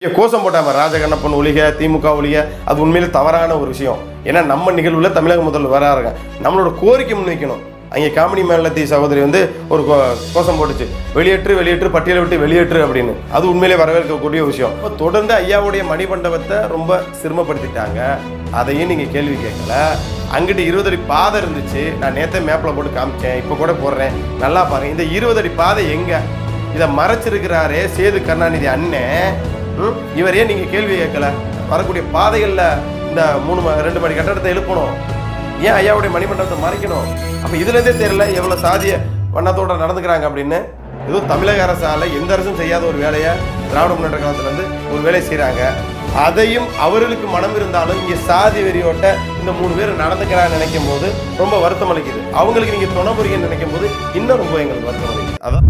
கோஷம் போட்டாம ராஜகண்ணப்பன் ஒழிக, திமுக ஒழிக, அது உண்மையிலே தவறான ஒரு விஷயம். ஏன்னா நம்ம நிகழ்வுல தமிழக முதல்வர் வராருங்க, நம்மளோட கோரிக்கை முன்வைக்கணும். அங்கே காமெடி மேலத்தி சகோதரி வந்து ஒரு கோஷம் போட்டுச்சு, வெளியேற்று பட்டியலை விட்டு வெளியேற்று அப்படின்னு. அது உண்மையிலே வரவேற்கக்கூடிய விஷயம். இப்போ தொடர்ந்து ஐயாவுடைய மணிமண்டபத்தை ரொம்ப சிரமப்படுத்திட்டாங்க. அதையும் நீங்கள் கேள்வி கேட்கல. அங்கிட்டு 20 அடி பாதை இருந்துச்சு, நான் நேற்று மேப்பில் போட்டு காமிச்சேன், இப்போ கூட போடுறேன், நல்லா பாருங்க. இந்த 20 அடி பாதை எங்க? இதை மறைச்சிருக்கிறாரே சேது கருணாநிதி அண்ணன், இவர் ஏன் நீங்கள் கேள்வி கேட்கல? வரக்கூடிய பாதைகளில் இந்த 2 மாடி கட்டடத்தை எழுப்பணும், ஏன் ஐயாவுடைய மணிமண்டபத்தை மறைக்கணும்? அப்போ இதுலேருந்தே தெரியல எவ்வளோ சாதிய வண்ணத்தோட நடந்துக்கிறாங்க அப்படின்னு. எதுவும் தமிழக அரசால் எந்த அரசும் செய்யாத ஒரு வேலையை திராவிட முன்னேற்ற காலத்துலேருந்து ஒரு வேலையை செய்கிறாங்க. அதையும் அவர்களுக்கு மனம் இருந்தாலும் இங்கே சாதி வெறியோட்ட இந்த 3 பேர் நடந்துக்கிறான்னு நினைக்கும் போது ரொம்ப வருத்தம் அளிக்குது. அவங்களுக்கு நீங்கள் துணை புரியுன்னு நினைக்கும் போது இன்னும் ரொம்ப எங்களுக்கு வருத்தம் அளிக்குது. அதான்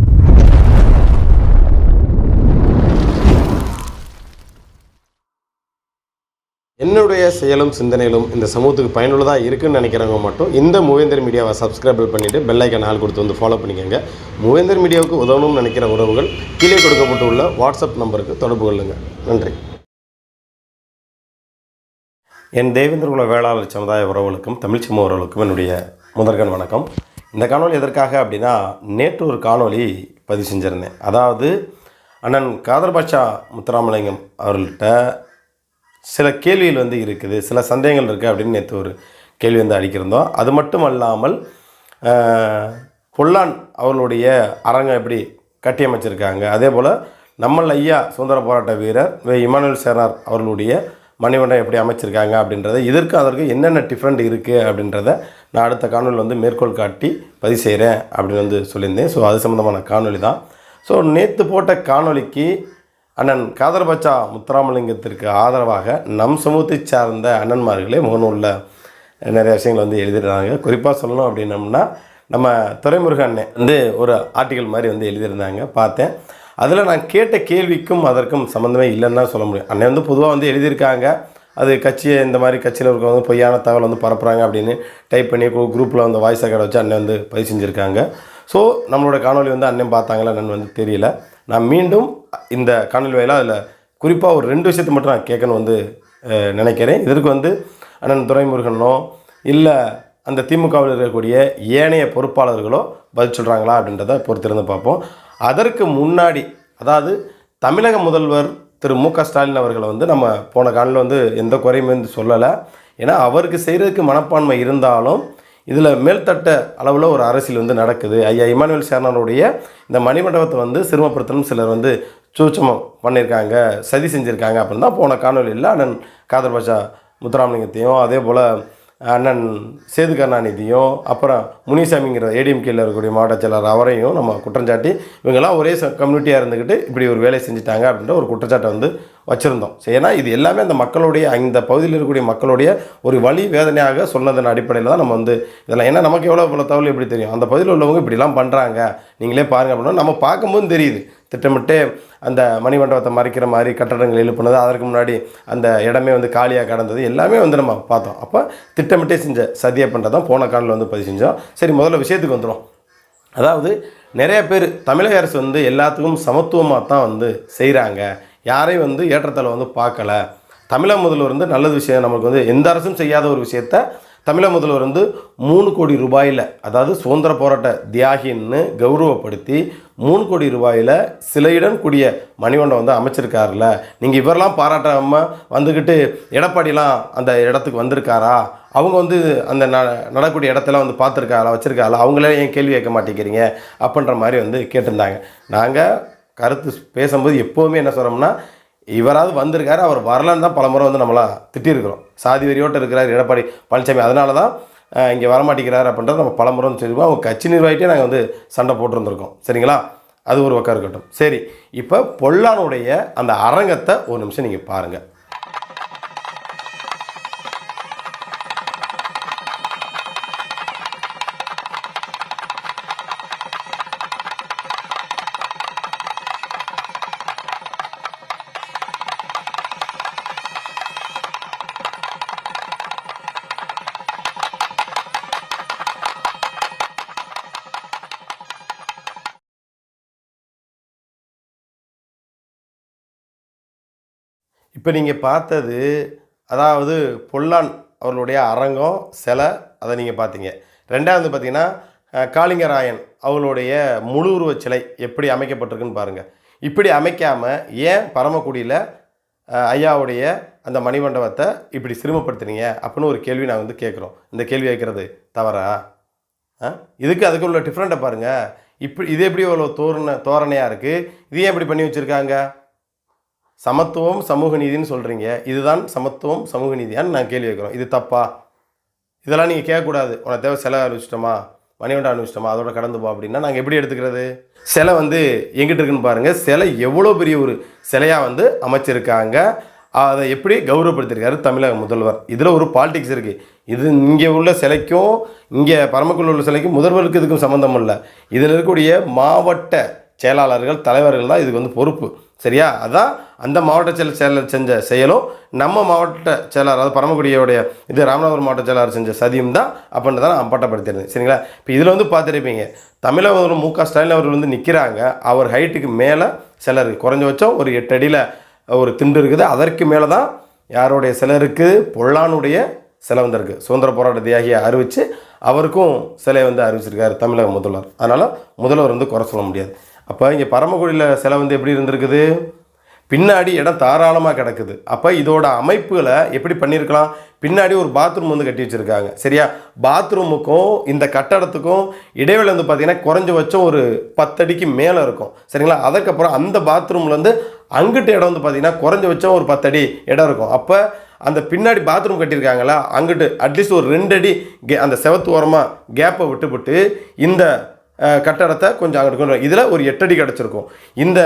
என்னுடைய செயலும் சிந்தனைகளும் இந்த சமூகத்துக்கு பயனுள்ளதாக இருக்குன்னு நினைக்கிறவங்க மட்டும் இந்த மூவேந்தர் மீடியாவை சப்ஸ்கிரைப் பண்ணிவிட்டு பெல் ஐக்கான் ஆல் கொடுத்து வந்து ஃபாலோ பண்ணிக்கோங்க. மூவேந்தர் மீடியாவுக்கு உதவணும்னு நினைக்கிற உறவுகள் கீழே கொடுக்கப்பட்டுள்ள வாட்ஸ்அப் நம்பருக்கு தொடர்பு கொள்ளுங்கள். நன்றி. என் தேவேந்திரகுல வேளாளர் சமுதாய உறவுகளுக்கும் தமிழ் சமூக உறவுகளுக்கும் என்னுடைய முதற்கண் வணக்கம். இந்த காணொலி எதற்காக அப்படின்னா, நேற்று ஒரு காணொலி பதிவு செஞ்சுருந்தேன். அதாவது அண்ணன் காதர் பாட்சா முத்துராமலிங்கம் அவர்கள்ட்ட சில கேள்விகள் வந்து இருக்குது, சில சந்தேகங்கள் இருக்குது அப்படின்னு நேற்று ஒரு கேள்வி வந்து அளிக்கிருந்தோம். அது மட்டும் அல்லாமல் பொல்லான் அவர்களுடைய அரங்கம் எப்படி கட்டியமைச்சிருக்காங்க, அதே போல் நம்மள் ஐயா சுதந்திர போராட்ட வீரர் இமானுவேல் சேனார் அவர்களுடைய மணிமண்டபம் எப்படி அமைச்சிருக்காங்க அப்படின்றத, இதற்கு அதற்கு என்னென்ன டிஃப்ரெண்ட் இருக்குது அப்படின்றத நான் அடுத்த காணொலியில் வந்து மேற்கோள் காட்டி பதிவு செய்கிறேன் அப்படின்னு வந்து சொல்லியிருந்தேன். ஸோ அது சம்மந்தமான காணொலி தான். ஸோ நேற்று போட்ட காணொலிக்கு அண்ணன் காதர் பாட்சா முத்துராமலிங்கத்திற்கு ஆதரவாக நம் சமூகத்தை சார்ந்த அண்ணன்மார்களே முகநூலில் நிறைய விஷயங்கள் வந்து எழுதியிருந்தாங்க. குறிப்பாக சொல்லணும் அப்படின்னம்னா, நம்ம துரைமுருகன் அண்ணன் வந்து ஒரு ஆர்டிக்கல் மாதிரி வந்து எழுதியிருந்தாங்க, பார்த்தேன். அதில் நான் கேட்ட கேள்விக்கும் அதற்கும் சம்மந்தமே இல்லைன்னு தான் சொல்ல முடியும். அண்ணன் வந்து பொதுவாக வந்து எழுதியிருக்காங்க, அது கட்சியை இந்த மாதிரி கட்சியில் இருக்கவங்க பொய்யான தகவல் வந்து பரப்புகிறாங்க அப்படின்னு டைப் பண்ணி குரூப்பில் வந்து வாய்ஸ் ரெக்கார்டை வச்சு அண்ணன் வந்து பதிவு செஞ்சுருக்காங்க. ஸோ நம்மளோட காணொலி வந்து அண்ணன் பார்த்தாங்களா என்னன்னு வந்து தெரியல. நான் மீண்டும் இந்த காணொலி வாயிலாக அதில் குறிப்பாக ஒரு 2 விஷயத்தை மட்டும் நான் கேட்கணும் வந்து நினைக்கிறேன். இதற்கு வந்து அண்ணன் துரைமுருகனோ இல்லை அந்த திமுகவில் இருக்கக்கூடிய ஏனைய பொறுப்பாளர்களோ பதில் சொல்கிறாங்களா அப்படின்றத பொறுத்திருந்து பார்ப்போம். அதற்கு முன்னாடி, அதாவது தமிழக முதல்வர் திரு மு.க. ஸ்டாலின் அவர்களை வந்து நம்ம போன காலையில் வந்து எந்த குறையுமே வந்து சொல்லலை. ஏன்னா அவருக்கு செய்கிறதுக்கு மனப்பான்மை இருந்தாலும் இதில் மேல்தட்ட அளவில் ஒரு அரசியல் வந்து நடக்குது. ஐயா இமானுவேல் சேனாருடைய இந்த மணிமண்டபத்தை வந்து சிரமப்படுத்தணும் சிலர் வந்து சூட்சமம் பண்ணியிருக்காங்க, சதி செஞ்சுருக்காங்க அப்படின்னு தான் போன காணொலியில் அண்ணன் காதர் பாட்சா முத்துராமலிங்கத்தையும், அதே போல் அண்ணன் சேது கருணாநிதியும், அப்புறம் முனிசாமிங்கிற ஏடிஎம்கேயில் இருக்கக்கூடிய மாவட்ட செயலாளர் அவரையும் நம்ம குற்றஞ்சாட்டி இவங்கெல்லாம் ஒரே கம்யூனிட்டியாக இருந்துக்கிட்டு இப்படி ஒரு வேலையை செஞ்சுட்டாங்க அப்படின்ற ஒரு குற்றச்சாட்டை வந்து வச்சுருந்தோம். ஏன்னா இது எல்லாமே அந்த மக்களுடைய, இந்த பகுதியில் இருக்கக்கூடிய மக்களுடைய ஒரு வழி வேதனையாக சொன்னதன் அடிப்படையில் தான் நம்ம வந்து இதெல்லாம். ஏன்னா நமக்கு எவ்வளோ பல தகவல் எப்படி தெரியும், அந்த பகுதியில் உள்ளவங்க இப்படிலாம் பண்ணுறாங்க, நீங்களே பாருங்கள் அப்படின்னா நம்ம பார்க்கும்போது தெரியுது. திட்டமிட்டு அந்த மணிமண்டபத்தை மறைக்கிற மாதிரி கட்டடங்கள் எழுப்புனது, அதற்கு முன்னாடி அந்த இடமே வந்து காலியாக கடந்தது, எல்லாமே வந்து நம்ம பார்த்தோம். அப்போ திட்டமிட்டே செஞ்ச சதியை பண்ணுறதான் போன காலில் வந்து பதிவு செஞ்சோம். சரி, முதல்ல விஷயத்துக்கு வந்துடும். அதாவது நிறைய பேர் தமிழக அரசு வந்து எல்லாத்துக்கும் சமத்துவமாக தான் வந்து செய்கிறாங்க, யாரையும் வந்து ஏற்றத்தாழ்வு வந்து பார்க்கல. தமிழக முதல்வர் வந்து நல்லது விஷயம், நமக்கு வந்து எந்த அரசும் செய்யாத ஒரு விஷயத்த தமிழக முதல்வர் வந்து 3 கோடி ரூபாயில், அதாவது சுதந்திர போராட்ட தியாகின்னு கௌரவப்படுத்தி 3 கோடி ரூபாயில் சிலையுடன் கூடிய மணிமண்டபம் வந்து அமைச்சிருக்காருல்ல. நீங்கள் இவரெல்லாம் பாராட்டாமல் வந்துக்கிட்டு எடப்பாடிலாம் அந்த இடத்துக்கு வந்திருக்காரா, அவங்க வந்து அந்த நடக்கூடிய இடத்தெல்லாம் வந்து பார்த்துருக்காரா, வச்சுருக்காரா, அவங்களே ஏன் கேள்வி கேட்க மாட்டேங்கிறீங்க அப்படின்ற மாதிரி வந்து கேட்டிருந்தாங்க. நாங்கள் கருத்து பேசும்போது எப்போவுமே என்ன சொல்கிறோம்னா, இவராவது வந்திருக்காரு, அவர் வரலான்னு தான் பலமுறை வந்து நம்மளாம் திட்டிருக்கிறோம். சாதி வெறியோட்டு இருக்கிறார் எடப்பாடி பழனிசாமி, அதனால தான் இங்கே வரமாட்டேங்கிறார் அப்படின்றத நம்ம பலமுறை வந்து சொல்லியிருக்கோம். அவங்க கட்சி நிர்வாகிட்டே நாங்கள் வந்து சண்டை போட்டிருந்துருக்கோம். சரிங்களா, அது ஒரு பக்கம் இருக்கட்டும். சரி, இப்போ பொல்லானுடைய அந்த அரங்கத்தை ஒரு நிமிஷம் நீங்கள் பாருங்கள். இப்போ நீங்கள் பார்த்தது அதாவது பொல்லான் அவர்களுடைய அரங்கம் சிலை அதை நீங்கள் பார்த்தீங்க. ரெண்டாவது பார்த்தீங்கன்னா காளிங்கராயன் அவர்களுடைய முழு உருவச் சிலை எப்படி அமைக்கப்பட்டிருக்குன்னு பாருங்கள். இப்படி அமைக்காமல் ஏன் பரமக்குடியில் ஐயாவுடைய அந்த மணிமண்டபத்தை இப்படி சிரமப்படுத்துனீங்க அப்படின்னு ஒரு கேள்வி நான் வந்து கேட்குறோம். இந்த கேள்வி கேட்குறது தவறா? இதுக்கு அதுக்கு உள்ள டிஃப்ரெண்ட்டை பாருங்கள். இப்படி இது எப்படி இவ்வளோ தோரணையாக இருக்குது, இது ஏன் இப்படி பண்ணி வச்சுருக்காங்க? சமத்துவம் சமூக நீதினு சொல்கிறீங்க, இதுதான் சமத்துவம் சமூக நீதியான்னு நான் கேள்வி வைக்கிறோம். இது தப்பா? இதெல்லாம் நீங்கள் கேட்கக்கூடாது. உனக்கு தேவை சிலை அறிவிச்சிட்டோமா, மணிமண்டபம் அறிவிச்சிட்டோமா, அதோட கடந்து போ அப்படின்னா நாங்கள் எப்படி எடுத்துக்கிறது? சிலை வந்து எங்கிட்ட இருக்குன்னு பாருங்கள். சிலை எவ்வளோ பெரிய ஒரு சிலையாக வந்து அமைச்சிருக்காங்க. அதை எப்படி கௌரவப்படுத்தியிருக்காரு தமிழக முதல்வர். இதில் ஒரு பாலிடிக்ஸ் இருக்குது. இது இங்கே உள்ள சிலைக்கும் இங்கே பரமக்குடியில் உள்ள சிலைக்கும் முதல்வருக்கு இதுக்கும் சம்மந்தம் இல்லை. இதில் இருக்கக்கூடிய மாவட்ட செயலாளர்கள் தலைவர்கள் தான் இதுக்கு வந்து பொறுப்பு. சரியா? அதான் அந்த மாவட்ட செயலர் செஞ்ச செயலும் நம்ம மாவட்ட செயலாளர் அதாவது பரமக்குடியோடைய இது ராமநாதபுரம் மாவட்ட செயலாளர் செஞ்ச சதியும் தான் அப்படின்னு தான் நான் பட்டப்படுத்தியிருந்தேன். சரிங்களா? இப்போ இதில் வந்து பார்த்துருப்பீங்க, தமிழக முதல்வர் மு க ஸ்டாலின் அவர்கள் வந்து நிற்கிறாங்க. அவர் ஹைட்டுக்கு மேலே சிலர் குறைஞ்சபட்சம் ஒரு 8 அடியில் ஒரு திண்டு இருக்குது. அதற்கு மேலே தான் யாருடைய சிலை இருக்குது? பொல்லானுடைய சிலை வந்திருக்கு. சுதந்திர போராட்ட தியாகியை அறிவித்து அவருக்கும் சிலை வந்து அறிவிச்சிருக்காரு தமிழக முதல்வர். அதனால் முதல்வர் வந்து குறை சொல்ல முடியாது. அப்போ இங்கே பரமக்குடியில் சிலை வந்து எப்படி இருந்திருக்குது? பின்னாடி இடம் தாராளமாக கிடக்குது. அப்போ இதோட அமைப்புகளை எப்படி பண்ணியிருக்கலாம்? பின்னாடி ஒரு பாத்ரூம் வந்து கட்டி வச்சுருக்காங்க. சரியா? பாத்ரூமுக்கும் இந்த கட்டடத்துக்கும் இடைவெளி வந்து பார்த்திங்கன்னா குறைஞ்சபட்சம் ஒரு 10 அடிக்கு மேலே இருக்கும். சரிங்களா? அதுக்கப்புறம் அந்த பாத்ரூமில் வந்து அங்கிட்ட இடம் வந்து பார்த்திங்கன்னா குறைஞ்சபட்சம் ஒரு 10 அடி இடம் இருக்கும். அப்போ அந்த பின்னாடி பாத்ரூம் கட்டியிருக்காங்களா, அங்கிட்டு அட்லீஸ்ட் ஒரு 2 அடி அந்த செவத்து ஓரமாக கேப்பை விட்டுவிட்டு இந்த கட்டடத்தை கொஞ்சம் அங்கிட்டு கொண்டு இதில் ஒரு 8 அடி கிடச்சிருக்கும். இந்த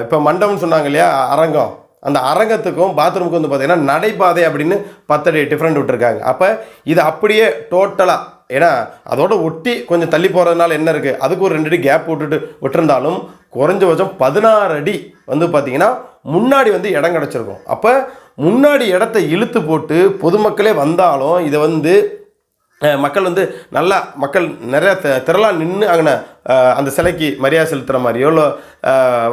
இப்போ மண்டபம்னு சொன்னாங்க இல்லையா, அரங்கம், அந்த அரங்கத்துக்கும் பாத்ரூமுக்கும் வந்து பார்த்திங்கன்னா நடைபாதை அப்படின்னு 10 அடி டிஃப்ரெண்ட் விட்டுருக்காங்க. அப்போ இது அப்படியே டோட்டலாக, ஏன்னா அதோட ஒட்டி கொஞ்சம் தள்ளி போகிறதுனால என்ன இருக்குது, அதுக்கு ஒரு 2 அடி கேப் விட்டுருந்தாலும் குறைஞ்சபட்சம் 16 அடி வந்து பார்த்திங்கன்னா முன்னாடி வந்து இடம் கிடச்சிருக்கும். அப்போ முன்னாடி இடத்த இழுத்து போட்டு பொதுமக்களே வந்தாலும் இதை வந்து மக்கள் வந்து நல்லா மக்கள் நிறையா திரளாக நின்று அங்கே அந்த சிலைக்கு மரியாதை செலுத்துகிற மாதிரியோ இல்லை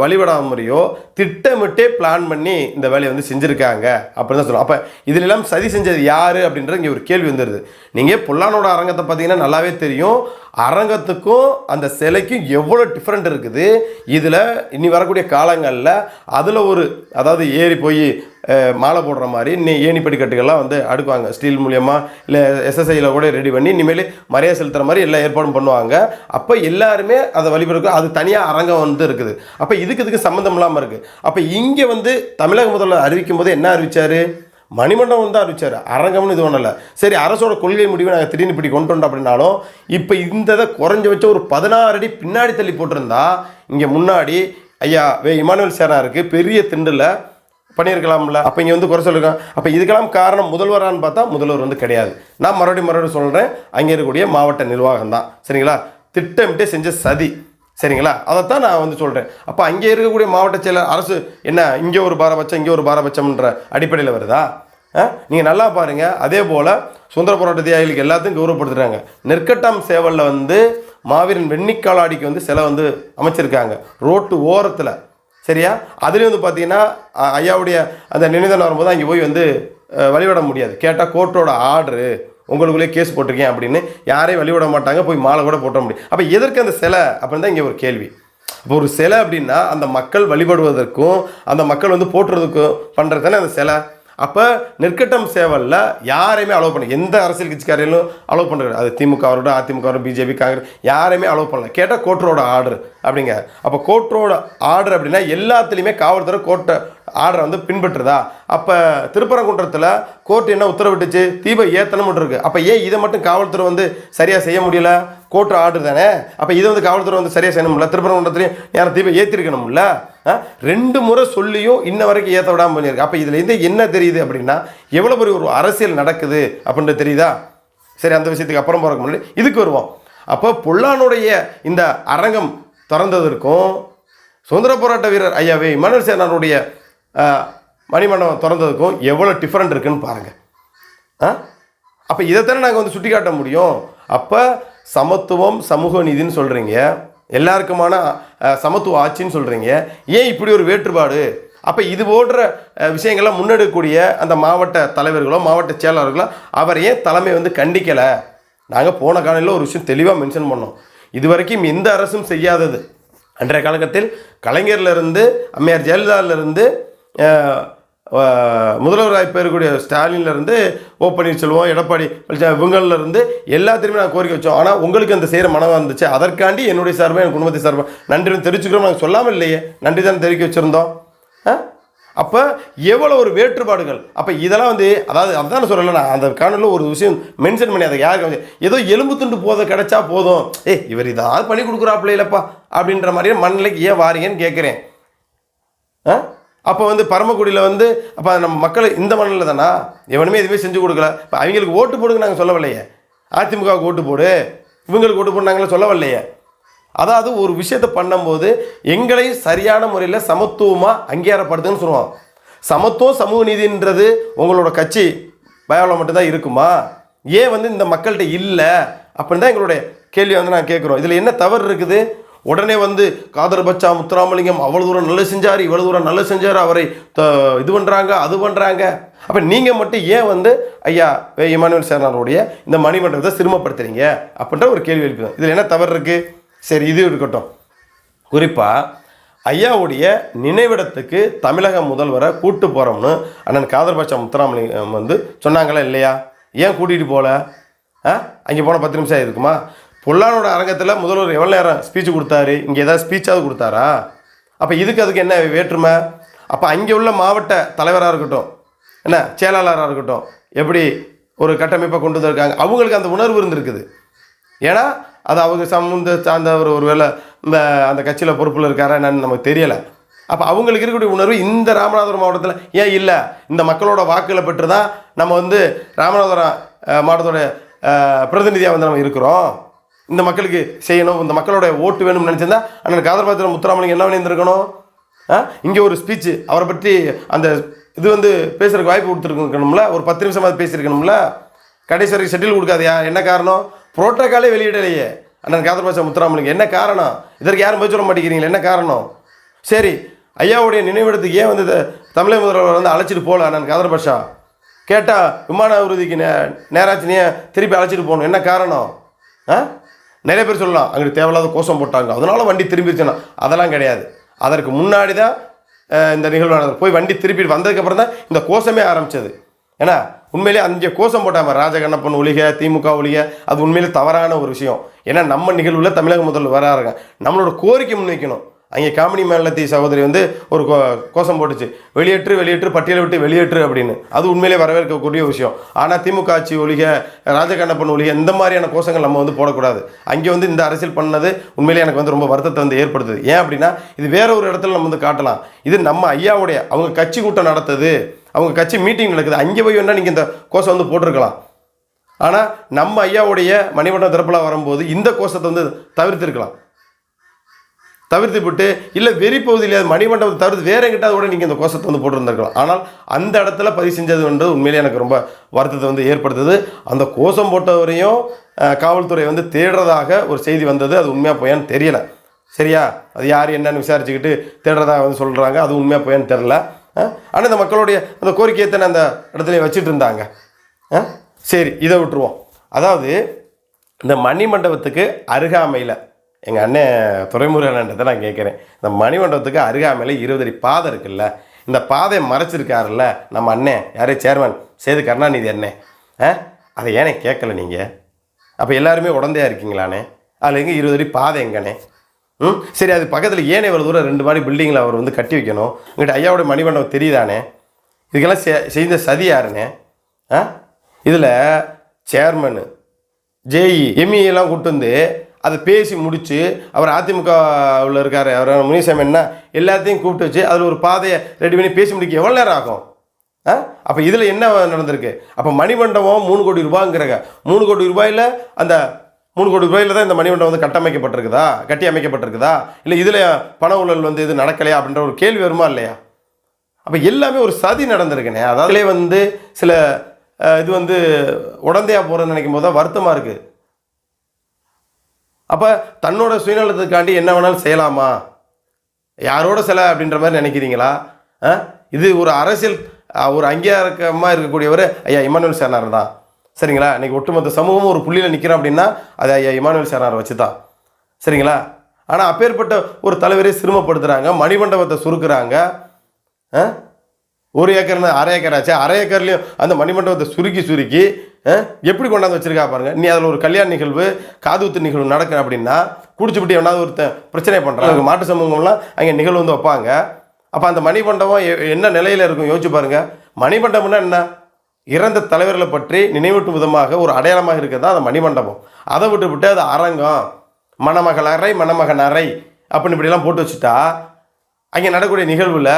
வழிபடாத மாதிரியோ திட்டமிட்டே பிளான் பண்ணி இந்த வேலையை வந்து செஞ்சுருக்காங்க அப்படின்னு தான் சொல்லுவோம். அப்போ இதில் எல்லாம் சதி செஞ்சது யார் அப்படின்றது இங்கே ஒரு கேள்வி வந்துடுது. நீங்கள் பொல்லானோட அரங்கத்தை பார்த்தீங்கன்னா நல்லாவே தெரியும். அரங்கத்துக்கும் அந்த சிலைக்கும் எவ்வளோ டிஃப்ரெண்ட் இருக்குது. இதில் இனி வரக்கூடிய காலங்களில் அதில் ஒரு அதாவது ஏறி போய் மாலை போடுற மாதிரி ஏணி படிக்கட்டுகள்லாம் வந்து அடுக்குவாங்க. ஸ்டீல் மூலியமாக இல்லை எஸ்எஸ்ஐயில் கூட ரெடி பண்ணி இனிமேல் மரியாதை செலுத்துகிற மாதிரி எல்லா ஏற்பாடும் பண்ணுவாங்க. அப்போ எல்லாருமே அதை வழிபடுறது அது தனியாக அரங்கம் வந்து இருக்குது. அப்போ இதுக்கு சம்மந்தம் இல்லாமல் இருக்குது. அப்போ இங்கே வந்து தமிழக முதல்வர் அறிவிக்கும் போது என்ன அறிவித்தார்? மணிமண்டபம் வந்து அறிவிச்சார், அரங்கம்னு இது ஒன்றும் இல்லை. சரி, அரசோட கொள்கை முடிவை நாங்கள் திடீர்னு இப்படி கொண்டு வந்தோம் அப்படின்னாலும் இப்போ இந்த இதை குறைஞ்சபட்சம் ஒரு 16 அடி பின்னாடி தள்ளி போட்டிருந்தா இங்கே முன்னாடி ஐயா இமானுவேல் சேனாருக்கு பெரிய திண்டில் பண்ணியிருக்கலாம்ல. அப்போ இங்கே வந்து குறை சொல்லியிருக்காங்க. அப்போ இதுக்கெல்லாம் காரணம் முதல்வரான்னு பார்த்தா முதல்வர் வந்து கிடையாது. நான் மறுபடியும் சொல்கிறேன், அங்கே இருக்கக்கூடிய மாவட்ட நிர்வாகம் தான். சரிங்களா? திட்டமிட்டே செஞ்ச சதி. சரிங்களா? அதைத்தான் நான் வந்து சொல்கிறேன். அப்போ அங்கே இருக்கக்கூடிய மாவட்ட செயலர் அரசு என்ன இங்கே ஒரு பாரபட்சம் இங்கே ஒரு பாரபட்சம்ன்ற அடிப்படையில் வருதா? நீங்கள் நல்லா பாருங்கள். அதே போல் சுதந்திர போராட்ட தியாகிகளுக்கு எல்லாத்தையும் கௌரவப்படுத்துகிறாங்க. நெற்கட்டம் சேவலில் வந்து மாவீரன் வெண்ணிக்காலாடிக்கு வந்து சிலை வந்து அமைச்சிருக்காங்க ரோட்டு ஓரத்தில். சரியா? அதுலேயும் வந்து பார்த்தீங்கன்னா ஐயாவுடைய அந்த நினைவுதான் வரும்போது அங்கே போய் வந்து வழிபட முடியாது. கேட்டால் கோர்ட்டோட ஆர்டரு, உங்களுக்குள்ளே கேஸ் போட்டிருக்கேன் அப்படின்னு யாரையும் வழிவிட மாட்டாங்க, போய் மாலை கூட போட்ட முடியும். அப்போ எதற்கு அந்த சிலை அப்படின்னு தான் இங்கே ஒரு கேள்வி. இப்போ ஒரு சிலை அப்படின்னா அந்த மக்கள் வழிபடுவதற்கும் அந்த மக்கள் வந்து போட்டுறதுக்கும் பண்ணுறது தானே அந்த சிலை. அப்போ நெற்கட்டம் சேவலில் யாரையுமே அலோவ் பண்ணல, எந்த அரசியல் கட்சிக்காரையும் அலோவ் பண்ணுறது, அது திமுகவோட அதிமுக பிஜேபி காங்கிரஸ் யாரையுமே அலோவ் பண்ணல. கேட்டால் கோர்ட்டரோட ஆர்டர் அப்படிங்க. அப்போ கோர்ட்டரோட ஆர்டர் அப்படின்னா எல்லாத்துலேயுமே காவல்துறை கோர்ட்டை ஆர்டரை வந்து பின்பற்றுதா? அப்போ திருப்பரங்குன்றத்தில் கோர்ட் என்ன உத்தரவிட்டுச்சு? தீபம் ஏற்றணும்னு இருக்குது. அப்போ ஏன் இதை மட்டும் காவல்துறை வந்து சரியாக செய்ய முடியல? கோர்ட் ஆர்டர் தானே. அப்போ இதை வந்து காவல்துறை வந்து சரியாக செய்யணும்ல. திருப்பரங்குன்றத்துலையும் யாரும் தீபம் ஏற்றிருக்கணும்ல. 2 முறை சொல்லியும் இன்ன வரைக்கும் ஏற்ற விடாமல் பண்ணியிருக்கு. அப்போ இதில் இருந்து என்ன தெரியுது அப்படின்னா எவ்வளோ பெரிய ஒரு அரசியல் நடக்குது அப்படின்ட்டு தெரியுதா? சரி, அந்த விஷயத்துக்கு அப்புறம் போகிறதுக்கு முன்னாடி இதுக்கு வருவோம். அப்போ பொல்லானுடைய இந்த அரங்கம் திறந்ததற்கும் சுதந்திர போராட்ட வீரர் ஐயாவே இமானுவேல் சேனாருடைய மணிமண்டபம் திறந்ததுக்கும் எவ்வளோ டிஃப்ரெண்ட் இருக்குன்னு பாருங்கள். அப்போ இதைத்தானே நாங்கள் வந்து சுட்டி காட்ட முடியும். அப்போ சமத்துவம் சமூக நீதினு சொல்கிறீங்க, எல்லாருக்குமான சமத்துவ ஆட்சின்னு சொல்கிறீங்க. ஏன் இப்படி ஒரு வேற்றுப்பாடு? அப்போ இது போன்ற விஷயங்கள்லாம் முன்னெடுக்கக்கூடிய அந்த மாவட்ட தலைவர்களோ மாவட்ட செயலாளர்களோ அவர் ஏன் தலைமை வந்து கண்டிக்கலை? நாங்கள் போன காலையில் ஒரு விஷயம் தெளிவாக மென்ஷன் பண்ணோம். இது வரைக்கும் எந்த அரசும் செய்யாதது. அன்றைய காலகட்டத்தில் கலைஞர்லேருந்து அம்மையார் ஜெயலலிதாவிலிருந்து முதல்வராக இருக்கக்கூடிய ஸ்டாலின்லேருந்து ஓ பன்னீர்செல்வம் எடப்பாடி இவங்களிலிருந்து எல்லாத்திலுமே நாங்கள் கோரிக்கை வச்சோம். ஆனால் உங்களுக்கு அந்த செய்கிற மனம் வந்துச்சு. அதற்காண்டி என்னுடைய சார்பாக என் குடும்பத்தை சார்பாக நன்றி தெரிவிச்சுக்கிறோம். நாங்கள் சொல்லாமல் இல்லையே, நன்றி தான் தெரிவிக்க வச்சுருந்தோம். அப்போ எவ்வளோ ஒரு வேறுபாடுகள். அப்போ இதெல்லாம் வந்து அதாவது அதுதான் சொல்லலை, நான் அந்த காணொலியில் ஒரு விஷயம் மென்ஷன் பண்ணி அதை யாருக்கு ஏதோ எலும்பு துண்டு கிடைச்சா போதும், இவர் இதாவது பண்ணி கொடுக்குறாப்புல இல்லைப்பா அப்படின்ற மாதிரியே மண்ணிலைக்கு ஏன் வாரீங்கன்னு கேட்குறேன். அப்போ வந்து பரமக்குடியில் வந்து அப்போ நம்ம மக்கள் இந்த மண்ணில் தானா எவனுமே எதுவுமே செஞ்சு கொடுக்கல. இப்போ அவங்களுக்கு ஓட்டு போடுங்க நாங்கள் சொல்லவில்லையே, அதிமுகவுக்கு ஓட்டு போடு இவங்களுக்கு ஓட்டு போடு நாங்களும் சொல்லவில்லையே. அதாவது ஒரு விஷயத்தை பண்ணும்போது எங்களை சரியான முறையில் சமத்துவமாக அங்கீகாரப்படுத்துன்னு சொல்லுவோம். சமத்துவம் சமூக நீதின்றது உங்களோட கட்சி பயாவில் மட்டும்தான் இருக்குமா? ஏன் வந்து இந்த மக்கள்கிட்ட இல்லை அப்படின்னு தான் எங்களுடைய கேள்வி வந்து நான் கேட்குறோம். இதில் என்ன தவறு இருக்குது? உடனே வந்து காதர் பச்சா முத்துராமலிங்கம் அவ்வளோ தூரம் நல்லது செஞ்சார், இவ்வளோ தூரம் நல்லது செஞ்சார், அவரை இது பண்ணுறாங்க அது பண்ணுறாங்க. அப்போ நீங்கள் மட்டும் ஏன் வந்து ஐயா இமானுவேல் சேனாருடைய இந்த மணிமண்டபத்தை சிறுமப்படுத்துறீங்க அப்படின்ற ஒரு கேள்வி எழுப்பினோம். இதில் என்ன தவறு இருக்குது? சரி, இது இருக்கட்டும். குறிப்பாக ஐயாவுடைய நினைவிடத்துக்கு தமிழக முதல்வரை கூட்டு போகிறோம்னு அண்ணன் காதர் பாட்சா முத்துராமலிங்கம் வந்து சொன்னாங்களா இல்லையா? ஏன் கூட்டிகிட்டு போகல? அங்கே போன 10 நிமிஷம் ஆகிருக்குமா? பொல்லானோட அரங்கத்தில் முதல்வர் எவ்வளோ நேரம் ஸ்பீச்சு கொடுத்தாரு? இங்கே ஏதாவது ஸ்பீச்சாவது கொடுத்தாரா? அப்போ அதுக்கு என்ன வேற்றுமை? அப்போ அங்கே உள்ள மாவட்ட தலைவராக இருக்கட்டும், என்ன செயலாளராக இருக்கட்டும், எப்படி ஒரு கட்டமைப்பை கொண்டு வந்திருக்காங்க, அவங்களுக்கு அந்த உணர்வு இருந்திருக்குது. ஏன்னா அது அவங்க சார்ந்தவர் ஒரு வேளை இந்த அந்த கட்சியில் பொறுப்பில் இருக்காரா என்னன்னு நமக்கு தெரியலை. அப்போ அவங்களுக்கு இருக்கக்கூடிய உணர்வு இந்த ராமநாதபுரம் மாவட்டத்தில் ஏன் இல்லை? இந்த மக்களோட வாக்குகளை பெற்று தான் நம்ம வந்து ராமநாதபுரம் மாவட்டத்தோட பிரதிநிதியாக வந்து நம்ம இருக்கிறோம். இந்த மக்களுக்கு செய்யணும், இந்த மக்களோட ஓட்டு வேணும்னு நினச்சிருந்தா அண்ணன் காதர் பாத்திர முத்துராமலிங்கம் என்ன பண்ணியிருந்திருக்கணும்? இங்கே ஒரு ஸ்பீச்சு அவரை பற்றி அந்த இது வந்து பேசுகிறதுக்கு வாய்ப்பு கொடுத்துருக்கணும்ல, ஒரு 10 நிமிஷமாவது பேசியிருக்கணும்ல. கடைசி வரைக்கும் ஷெட்யூல் கொடுக்காதையா? என்ன காரணம்? புரோட்டோக்காலே வெளியிடலையே அண்ணன் காதர் பாட்சா முத்துராமலிங்கம். என்ன காரணம்? இதற்கு யாரும் போய் சொல்ல மாட்டேங்கிறீங்களா? என்ன காரணம்? சரி, ஐயாவுடைய நினைவிடத்துக்கு ஏன் வந்து தமிழக முதல்வர் வந்து அழைச்சிட்டு போகல அண்ணன் காதர் பாட்சா? கேட்டால் விமான உறுதிக்கு நேராச்சுனே திருப்பி அழைச்சிட்டு போகணும். என்ன காரணம்? நிறைய பேர் சொல்லலாம் அங்கே தேவையில்லாத கோஷம் போட்டாங்க அதனால வண்டி திரும்பிடுச்சுன்னா. அதெல்லாம் கிடையாது. அதற்கு முன்னாடி தான் இந்த நிகழ்வானது போய் வண்டி திருப்பி வந்ததுக்கப்புறம் தான் இந்த கோஷமே ஆரம்பித்தது. ஏன்னா உண்மையிலே அங்கே கோஷம் போட்டாமல் ராஜகண்ணப்பன் ஒழிக திமுக ஒழிக அது உண்மையிலே தவறான ஒரு விஷயம். ஏன்னா நம்ம நிகழ்வில் தமிழக முதல்வர் வராருங்க, நம்மளோட கோரிக்கை முன்வைக்கணும். அங்கே காமினி மேலத்தி சகோதரி வந்து ஒரு கோஷம் போட்டுச்சு, வெளியேற்று பட்டியலை விட்டு வெளியேற்று அப்படின்னு. அது உண்மையிலே வரவேற்கக்கூடிய விஷயம். ஆனால் திமுக ஆட்சி ஒழிக ராஜகண்ணப்பன் ஒழிக இந்த மாதிரியான கோஷங்கள் நம்ம வந்து போடக்கூடாது. அங்கே வந்து இந்த அரசியல் பண்ணது உண்மையிலே எனக்கு வந்து ரொம்ப வருத்தத்தை வந்து ஏற்படுத்துது. ஏன் அப்படின்னா இது வேற ஒரு இடத்துல நம்ம வந்து காட்டலாம். இது நம்ம ஐயாவுடைய அவங்க கட்சி கூட்டம் நடத்துது, அவங்க கட்சி மீட்டிங் நடக்குது, அங்கே போய் வேணால் நீங்கள் இந்த கோஷம் வந்து போட்டிருக்கலாம். ஆனால் நம்ம ஐயாவுடைய மணிமண்டபம் திறப்பில் வரும்போது இந்த கோஷத்தை வந்து தவிர்த்திருக்கலாம். தவிர்த்துவிட்டு இல்லை வெறி பகுதியில் மணிமண்டபத்தை தவிர்த்து வேற எங்கிட்டாவது கூட நீங்கள் இந்த கோஷத்தை வந்து போட்டிருந்திருக்கலாம். ஆனால் அந்த இடத்துல பதிவு செஞ்சதுன்றது உண்மையிலே எனக்கு ரொம்ப வருத்தத்தை வந்து ஏற்படுத்துது. அந்த கோஷம் போட்டவரையும் காவல்துறை வந்து தேடுறதாக ஒரு செய்தி வந்தது. அது உண்மையாக போயான்னு தெரியலை. சரியா? அது யார் என்னன்னு விசாரிச்சுக்கிட்டு தேடுறதாக வந்து சொல்கிறாங்க. அது உண்மையாக போயான்னு தெரில. ஆனால் இந்த மக்களுடைய அந்த கோரிக்கையை தானே அந்த இடத்துல வச்சுட்டு இருந்தாங்க. சரி, இதை விட்டுருவோம். அதாவது இந்த மணிமண்டபத்துக்கு அருகாமையில் எங்கள் அண்ணன் துறைமுறை அண்ணன்றதை நான் கேட்குறேன். இந்த மணிமண்டபத்துக்கு அருகாமையில் 20 அடி பாதை இருக்குல்ல, இந்த பாதையை மறைச்சிருக்காருல்ல நம்ம அண்ணன் யாரே சேர்மன் சேது கருணாநிதி அண்ணன். அதை ஏனே கேட்கல நீங்கள்? அப்போ எல்லாருமே உடந்தையாக இருக்கீங்களானே? அதில் எங்கே 20 அடி பாதை எங்கண்ணே? சரி, அது பக்கத்தில் ஏனே இவ்வளோ தூரம் 2 மாடி பில்டிங்கில் அவர் வந்து கட்டி வைக்கணும்? உங்கள்கிட்ட ஐயாவோட மணிமண்டபம் தெரியுதானே? இதுக்கெல்லாம் செய்த சதி யாருண்ணே? இதில் சேர்மனு ஜேஇ எம்இ எல்லாம் கூட்டு வந்து அதை பேசி முடித்து அவர் அதிமுகவில் இருக்கார் அவர் முனிசாமி என்ன எல்லாத்தையும் கூப்பிட்டு வச்சு அதில் ஒரு பாதையை ரெடி பண்ணி பேசி முடிக்க எவ்வளோ நேரம் ஆகும்? அப்போ இதில் என்ன நடந்திருக்கு? அப்போ மணிமண்டபம் 3 கோடி ரூபாங்கிறாங்க. 3 கோடி ரூபாயில் அந்த 3 கோடி ரூபாயில் தான் இந்த மணிமண்டபம் வந்து கட்டி அமைக்கப்பட்டிருக்குதா? இல்லை இதில் பண ஊழல் வந்து இது நடக்கலையா அப்படின்ற ஒரு கேள்வி வருமா இல்லையா? அப்போ எல்லாமே ஒரு சதி நடந்திருக்குண்ணே. அதிலே வந்து சில இது வந்து உடந்தையாக போகிறேன்னு நினைக்கும் போது தான் வருத்தமாக இருக்குது. அப்போ தன்னோட சுயநலத்துக்காண்டி என்ன வேணாலும் செய்யலாமா? யாரோட சிலை அப்படின்ற மாதிரி நினைக்கிறீங்களா? இது ஒரு அரசியல் ஒரு அங்கீகாரமாக இருக்கக்கூடியவர் ஐயா இமானுவேல் சேனார் தான். சரிங்களா? இன்றைக்கி ஒட்டுமொத்த சமூகமும் ஒரு புள்ளியில் நிற்கிறோம் அப்படின்னா அது ஐயா இமானுவேல் சேனாரை வச்சு தான். சரிங்களா? ஆனால் அப்பேற்பட்ட ஒரு தலைவரை சிரமப்படுத்துகிறாங்க, மணிமண்டபத்தை சுருக்குறாங்க. 1 ஏக்கர்னு 1/2 ஏக்கர் ஆச்சு, 1/2 ஏக்கர்லேயும் அந்த மணிமண்டபத்தை சுருக்கி எப்படி கொண்டாந்து வச்சுருக்கா பாருங்க. நீ அதில் ஒரு கல்யாண நிகழ்வு, காதுகுத்து நிகழ்வு நடக்கும் அப்படின்னா குடிச்சுப்பிட்டு எவனாவது ஒருத்தன் பிரச்சனை பண்ணுறாங்க. மாட்டு சமூகம்லாம் அங்கே நிகழ்வு வந்து வைப்பாங்க. அப்போ அந்த மணிமண்டபம் என்ன நிலையில் இருக்கும் யோசிச்சு பாருங்கள். மணிமண்டபம்னா என்ன? இறந்த தலைவர்களை பற்றி நினைவூட்டும் விதமாக ஒரு அடையாளமாக இருக்கிறது தான் அந்த மணிமண்டபம். அதை விட்டு அது அரங்கம், மணமகள் அறை, மணமகன் அறை அப்படின்னு இப்படிலாம் போட்டு வச்சுட்டா அங்கே நடக்கக்கூடிய நிகழ்வில்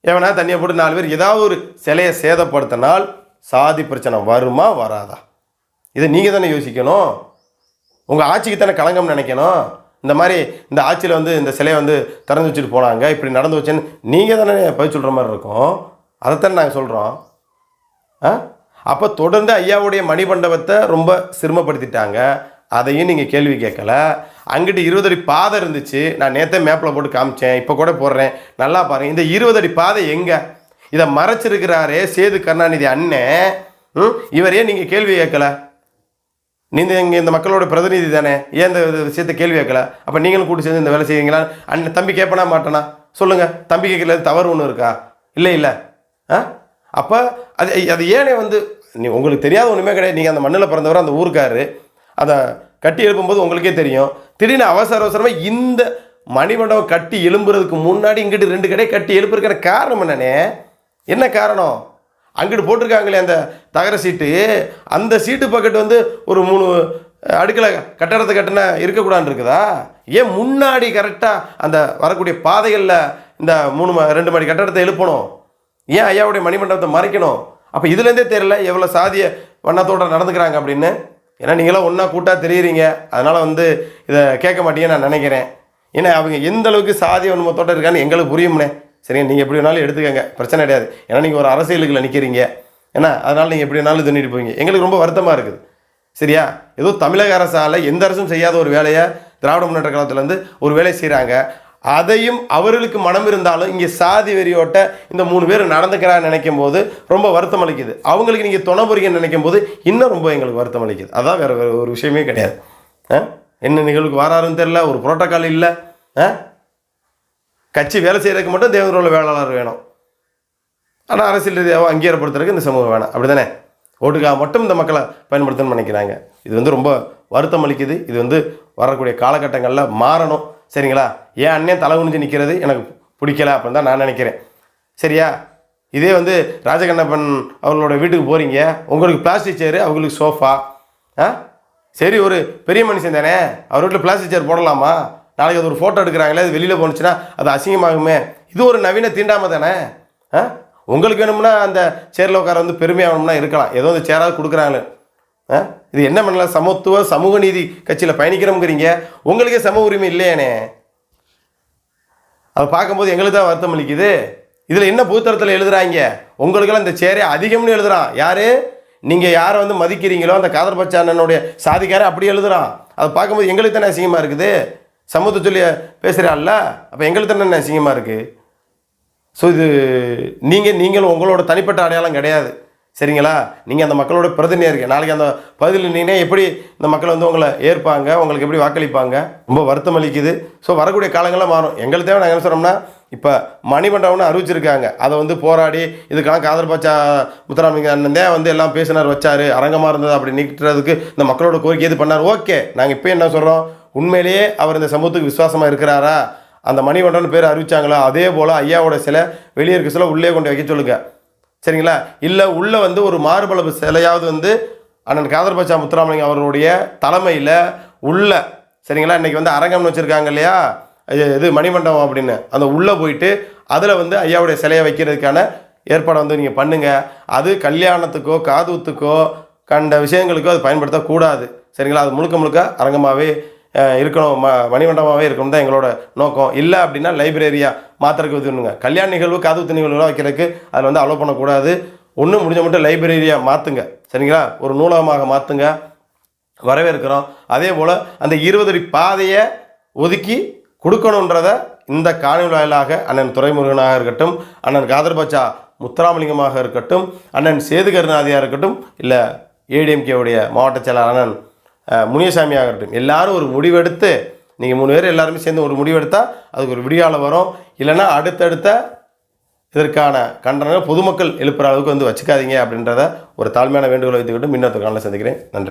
எவனா தண்ணியை போட்டு 4 பேர் ஏதாவது ஒரு சிலையை சேதப்படுத்தினால் சாதி பிரச்சனை வருமா வராதா? இதை நீங்கள் தானே யோசிக்கணும். உங்கள் ஆட்சிக்கு தானே களங்கம் நினைக்கணும். இந்த மாதிரி இந்த ஆட்சியில் வந்து இந்த சிலையை வந்து திறந்து வச்சுட்டு போனாங்க, இப்படி நடந்து வச்சேன்னு நீங்கள் தானே பதில் சொல்கிற மாதிரி இருக்கும். அதைத்தானே நாங்கள் சொல்கிறோம். அப்போ தொடர்ந்து ஐயாவுடைய மணிமண்டபத்தை ரொம்ப சிரமப்படுத்திட்டாங்க. அதையும் நீங்கள் கேள்வி கேட்கல. அங்கிட்டு 20 அடி பாதை இருந்துச்சு. நான் நேற்றே மேப்பில் போட்டு காமிச்சேன், இப்போ கூட போடுறேன், நல்லா பாருங்கள். இந்த 20 அடி பாதை எங்கே? இதை மறைச்சிருக்கிறாரே சேது கருணாநிதி அண்ணன், இவரையே நீங்கள் கேள்வி கேட்கல. நீங்கள் இங்கே இந்த மக்களோட பிரதிநிதி தானே, ஏன் இந்த விஷயத்தை கேள்வி கேட்கல? அப்போ நீங்களும் கூட்டி சேர்ந்து இந்த வேலை செய்வீங்களா? அண்ணன் தம்பி கேட்பனா மாட்டேனா சொல்லுங்கள். தம்பி கேட்கல தவறு ஒன்று இருக்கா? இல்லை. அப்போ அது ஏனே வந்து உங்களுக்கு தெரியாத ஒன்றுமே கிடையாது. நீங்கள் அந்த மண்ணில் பிறந்தவர், அந்த ஊருக்காரு, அதை கட்டி எழுப்பும்போது உங்களுக்கே தெரியும். திடீர்னு அவசரமாக இந்த மணிமண்டபம் கட்டி எழும்புறதுக்கு முன்னாடி இங்கிட்டு 2 கடை கட்டி எழுப்புறதுக்கான காரணம் என்னன்னே? என்ன காரணம்? அங்கிட்டு போட்டிருக்காங்களே அந்த தகர சீட்டு, அந்த சீட்டு பக்கெட் வந்து ஒரு 3 அடுக்களை கட்டடத்தை கட்டின இருக்கக்கூடாதுன்னு இருக்குதா? ஏன் முன்னாடி கரெக்டாக அந்த வரக்கூடிய பாதைகளில் இந்த 2 மாடி கட்டடத்தை எழுப்பணும்? ஏன் ஐயாவுடைய மணிமண்டபத்தை மறைக்கணும்? அப்போ இதுலேருந்தே தெரியல எவ்வளோ சாதிய வண்ணத்தோடு நடந்துக்கிறாங்க அப்படின்னு. ஏன்னா நீங்களாம் ஒன்றா கூட்டாக தெரியுறீங்க, அதனால் வந்து இதை கேட்க மாட்டீங்கன்னு நான் நினைக்கிறேன். ஏன்னா அவங்க எந்த அளவுக்கு சாதி வன்மத்தோடு இருக்கான்னு எங்களுக்கு புரியும்னே. சரிங்க, நீங்கள் எப்படி வேணாலும் எடுத்துக்கங்க, பிரச்சனை கிடையாது. ஏன்னா நீங்கள் ஒரு அரசியலுக்குள்ள நிற்கிறீங்க, ஏன்னா அதனால் நீங்கள் எப்படி வேணாலும் தின்னிட்டு போவீங்க. எங்களுக்கு ரொம்ப வருத்தமாக இருக்குது. சரியா? ஏதோ தமிழக அரசால் எந்த அரசும் செய்யாத ஒரு வேலையை திராவிட முன்னேற்ற காலத்துலேருந்து ஒரு வேலையை செய்கிறாங்க. அதையும் அவர்களுக்கு மனம் இருந்தாலும் இங்கே சாதி வெறியோட்ட இந்த 3 பேர் நடந்துக்கிறான்னு நினைக்கும் போது ரொம்ப வருத்தம் அளிக்குது. அவங்களுக்கு நீங்கள் துணை புரிங்கன்னு நினைக்கும் போது இன்னும் ரொம்ப எங்களுக்கு வருத்தம் அளிக்குது. அதான் வேறு ஒரு விஷயமே கிடையாது. என்ன நிகழ்வுக்கு வராருன்னு தெரில, ஒரு புரோட்டோக்கால் இல்லை. கட்சி வேலை செய்கிறதுக்கு மட்டும் தேவரோட வேளாளர் வேணும், ஆனால் அரசியல் ரீதியாக அங்கீகாரப்படுத்துறதுக்கு இந்த சமூகம் வேணும். அப்படி தானே? ஓட்டுக்காக மட்டும் இந்த மக்களை பயன்படுத்தணும்னு நினைக்கிறாங்க. இது வந்து ரொம்ப வருத்தம் அளிக்குது. இது வந்து வரக்கூடிய காலகட்டங்களில் மாறணும். சரிங்களா? ஏன் அண்ணன் தலை குனிஞ்சு நிற்கிறது எனக்கு பிடிக்கல அப்படின்னு தான் நான் நினைக்கிறேன். சரியா? இதே வந்து ராஜகண்ணப்பன் அவங்களோட வீட்டுக்கு போகிறீங்க, உங்களுக்கு பிளாஸ்டிக் சேரு, அவங்களுக்கு சோஃபா. சரி, ஒரு பெரிய மனுஷன் தானே, அவர் வீட்டில் பிளாஸ்டிக் சேர் போடலாமா? நாளைக்கு அது ஒரு ஃபோட்டோ எடுக்கிறாங்களே, அது வெளியில் போணுச்சுன்னா அது அசிங்கமாகுமே. இது ஒரு நவீன தீண்டாமல் தானே. உங்களுக்கு வேணும்னா அந்த சேரில் உட்கார வந்து பெருமையாகணும்னா இருக்கலாம், ஏதோ அந்த சேராவது கொடுக்குறாங்களே. இது என்ன பண்ணல? சமத்துவ சமூக நீதி கட்சியில் பயணிக்கிறோங்கிறீங்க, உங்களுக்கே சம உரிமை இல்லையானே. அதை பார்க்கும்போது எங்களுக்கு தான் வருத்தம் அளிக்குது. இதில் என்ன புத்தகத்தில் எழுதுறாங்க? உங்களுக்கெல்லாம் இந்த சேரே அதிகம்னு எழுதுறான். யார்? நீங்கள் யாரை வந்து மதிக்கிறீங்களோ அந்த காதர் பச்சா அண்ணனுடைய சாதிக்காரை அப்படி எழுதுறான். அதை பார்க்கும்போது எங்களுக்கு தானே அசிங்கமாக இருக்குது. சமூகத்தை சொல்லி பேசுகிறாள்ல, அப்போ எங்களுக்கு தானே அசிங்கமாக இருக்குது. ஸோ இது நீங்களும் உங்களோட தனிப்பட்ட அடையாளம் கிடையாது. சரிங்களா? நீங்கள் அந்த மக்களோட பிரதிநிதியாக இருக்கீங்க. நாளைக்கு அந்த பதில் நீனே எப்படி இந்த மக்கள் வந்து உங்களை ஏற்பாங்க, உங்களுக்கு எப்படி வாக்களிப்பாங்க? ரொம்ப வருத்தம் அளிக்குது. ஸோ வரக்கூடிய காலங்களில் மாறும். எங்களுக்கு தேவை நாங்கள் என்ன சொல்கிறோம்னா, இப்போ மணிமண்டபம்னு அறிவிச்சிருக்காங்க, அதை வந்து போராடி இதுக்கெல்லாம் காதர் பச்சா முத்துராமலிங்க அண்ணன் தான் வந்து எல்லாம் பேசினார், வச்சார், அரங்கமாக இருந்தது அப்படி நீக்கிறதுக்கு இந்த மக்களோட கோரிக்கை எது பண்ணார். ஓகே, நாங்கள் இப்போ என்ன சொல்கிறோம், உண்மையிலேயே அவர் இந்த சமூகத்துக்கு விசுவாசமாக இருக்கிறாரா? அந்த மணிமண்டபம்னு பேர் அறிவிச்சாங்களா? அதே போல் ஐயாவோட சிலை வெளியே இருக்க சிலை உள்ளே கொண்டு வைக்க சொல்லுங்க. சரிங்களா? இல்லை உள்ளே வந்து ஒரு மார்பளவு சிலையாவது வந்து அண்ணன் காதர் பச்சா முத்துராமலிங்க அவர்களுடைய தலைமையில் உள்ள, சரிங்களா, இன்றைக்கி வந்து அரங்கம்னு வச்சுருக்காங்க இல்லையா, இது மணிமண்டபம் அப்படின்னு, அந்த உள்ளே போயிட்டு அதில் வந்து ஐயாவுடைய சிலையை வைக்கிறதுக்கான ஏற்பாடை வந்து நீங்கள் பண்ணுங்கள். அது கல்யாணத்துக்கோ காதுத்துக்கோ கண்ட விஷயங்களுக்கோ அது பயன்படுத்தக்கூடாது. சரிங்களா? அது முழுக்க அரங்கமாகவே இருக்கணும், மணிமண்டபமாகவே இருக்கணும் தான் எங்களோட நோக்கம். இல்லை அப்படின்னா லைப்ரரியாக மாத்திரக்கு வந்துடுங்க. கல்யாண நிகழ்வு காதுகுத்து நிகழ்வுலாம் வைக்கிறதுக்கு அதில் வந்து அலோவ் பண்ணக்கூடாது. ஒன்றும் முடிஞ்ச மட்டும் லைப்ரரியாக மாற்றுங்க. சரிங்களா? ஒரு நூலகமாக மாற்றுங்க, வரவேற்கிறோம். அதே போல் அந்த 20 அடி பாதையை ஒதுக்கி கொடுக்கணுன்றதை இந்த காணொலி வாயிலாக அண்ணன் துரைமுருகனாக இருக்கட்டும், அண்ணன் காதர்பாட்சா முத்துராமலிங்கமாக இருக்கட்டும், அண்ணன் சேது கருணாநிதியாக இருக்கட்டும், இல்லை ஏடிஎம்கேவுடைய மாவட்ட செயலாளர் அண்ணன் முனியசாமியாக இருக்கட்டும், எல்லாரும் ஒரு முடிவெடுத்து நீங்கள் 3 பேர் எல்லாருமே சேர்ந்து ஒரு முடிவெடுத்தால் அதுக்கு ஒரு விடியால வரும். இல்லைன்னா அடுத்தடுத்த இதற்கான கண்டனங்கள் பொதுமக்கள் எழுப்புகிற அளவுக்கு வச்சுக்காதீங்க அப்படின்றத ஒரு தாழ்மையான வேண்டுகோளை வைத்துக்கிட்டு இன்னொரு காலையில் சந்திக்கிறேன். நன்றி.